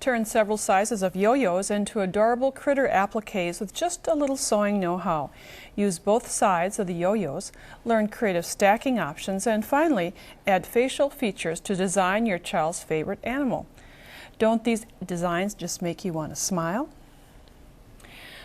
turn several sizes of yo-yos into adorable critter appliques with just a little sewing know-how. Use both sides of the yo-yos, learn creative stacking options, and finally, add facial features to design your child's favorite animal. Don't these designs just make you want to smile?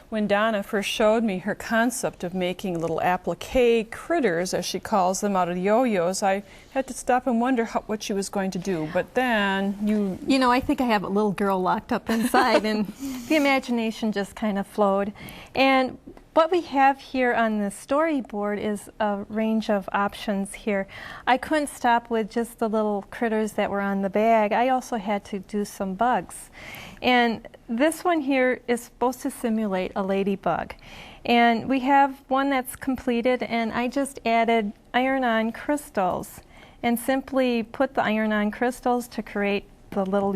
When Donna first showed me her concept of making little applique critters, as she calls them, out of yo-yos, I had to stop and wonder what she was going to do. But then You know, I think I have a little girl locked up inside, and the imagination just kind of flowed. And what we have here on the storyboard is a range of options here. I couldn't stop with just the little critters that were on the bag. I also had to do some bugs. And this one here is supposed to simulate a ladybug. And we have one that's completed, and I just added iron-on crystals and simply put the iron-on crystals to create the little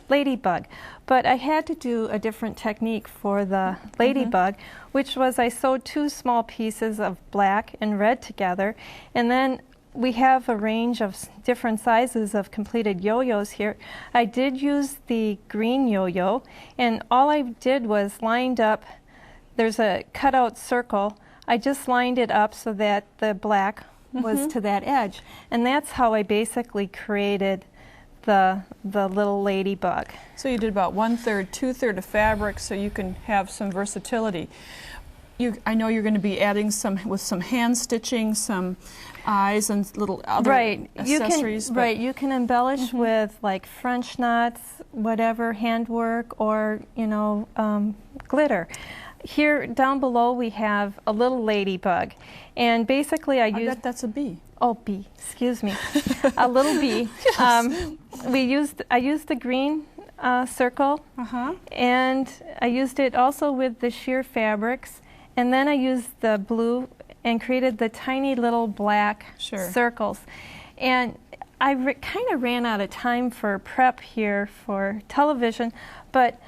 ladybug. But I had to do a different technique for the ladybug, which was I sewed 2 small pieces of black and red together, and then we have a range of different sizes of completed yo-yos here. I did use the green yo-yo, and all I did was lined up, there's a cutout circle, I just lined it up so that the black was to that edge, and that's how I basically created the little ladybug. So you did about 1/3, 2/3 of fabric, so you can have some versatility. I know you're going to be adding some hand stitching, some eyes and little other accessories. You can embellish with like French knots, whatever, handwork, or glitter. Here down below we have a little ladybug, and basically I used. That's a bee. Oh, bee. Excuse me. A little bee. Yes. I used the green circle, and I used it also with the sheer fabrics, and then I used the blue and created the tiny little black circles. And I kind of ran out of time for prep here for television, but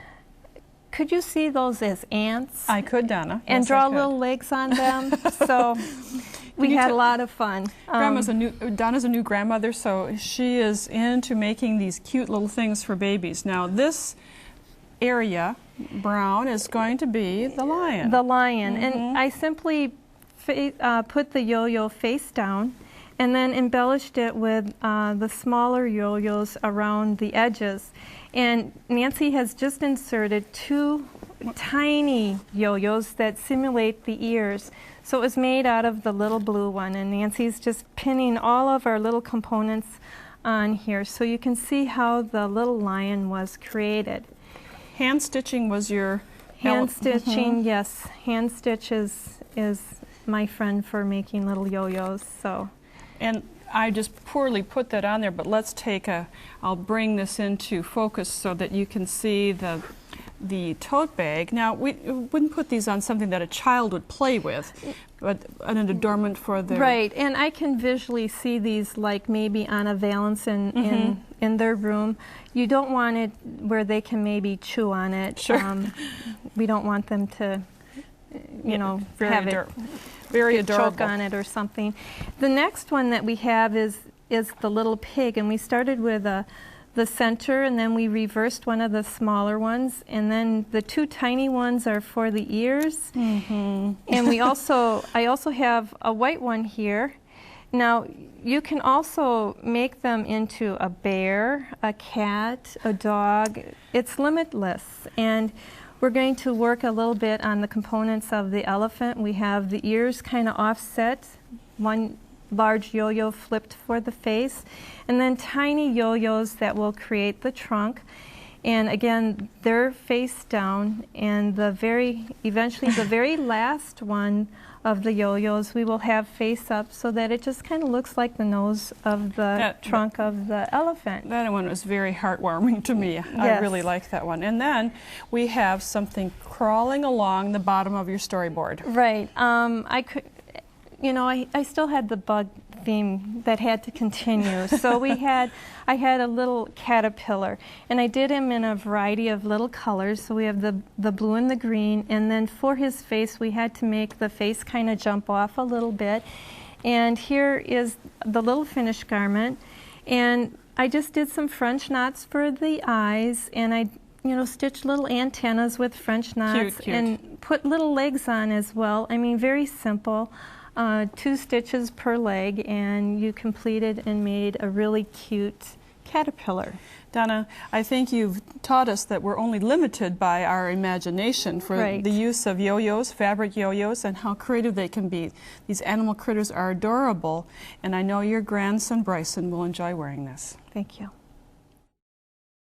could you see those as ants? I could, Donna. And yes, draw little legs on them. So we had a lot of fun. Donna's a new grandmother, so she is into making these cute little things for babies. Now this area, brown, is going to be the lion. The lion. And I simply put the yo-yo face down and then embellished it with the smaller yo-yos around the edges. And Nancy has just inserted 2 tiny yo-yos that simulate the ears. So it was made out of the little blue one, and Nancy's just pinning all of our little components on here so you can see how the little lion was created. Hand stitching was your... Hand stitching, yes. Hand stitch is my friend for making little yo-yos. So. And I just poorly put that on there, but let's take I'll bring this into focus so that you can see the tote bag. Now, we wouldn't put these on something that a child would play with, but an adornment for their... Right, and I can visually see these like maybe on a valance in their room. You don't want it where they can maybe chew on it. Sure. We don't want them to, very adorable. Choke on it or something. The next one that we have is the little pig, and we started with the center, and then we reversed one of the smaller ones, and then the 2 tiny ones are for the ears. And I also have a white one here. Now you can also make them into a bear, a cat, a dog. It's limitless. And we're going to work a little bit on the components of the elephant. We have the ears kind of offset, one large yo-yo flipped for the face, and then tiny yo-yos that will create the trunk. And again, they're face down, and eventually the very last one of the yo-yos we will have face up so that it just kind of looks like the nose of the trunk of the elephant. That one was very heartwarming to me. Yes. I really like that one. And then we have something crawling along the bottom of your storyboard. Right. I still had the bug theme that had to continue. So I had a little caterpillar, and I did him in a variety of little colors. So we have the blue and the green, and then for his face we had to make the face kind of jump off a little bit. And here is the little finished garment, and I just did some French knots for the eyes, and I stitched little antennas with French knots. Cute. And put little legs on as well. I mean, very simple. 2 stitches per leg, and you completed and made a really cute caterpillar. Donna, I think you've taught us that we're only limited by our imagination for the use of yo-yos, fabric yo-yos, and how creative they can be. These animal critters are adorable, and I know your grandson Bryson will enjoy wearing this. Thank you.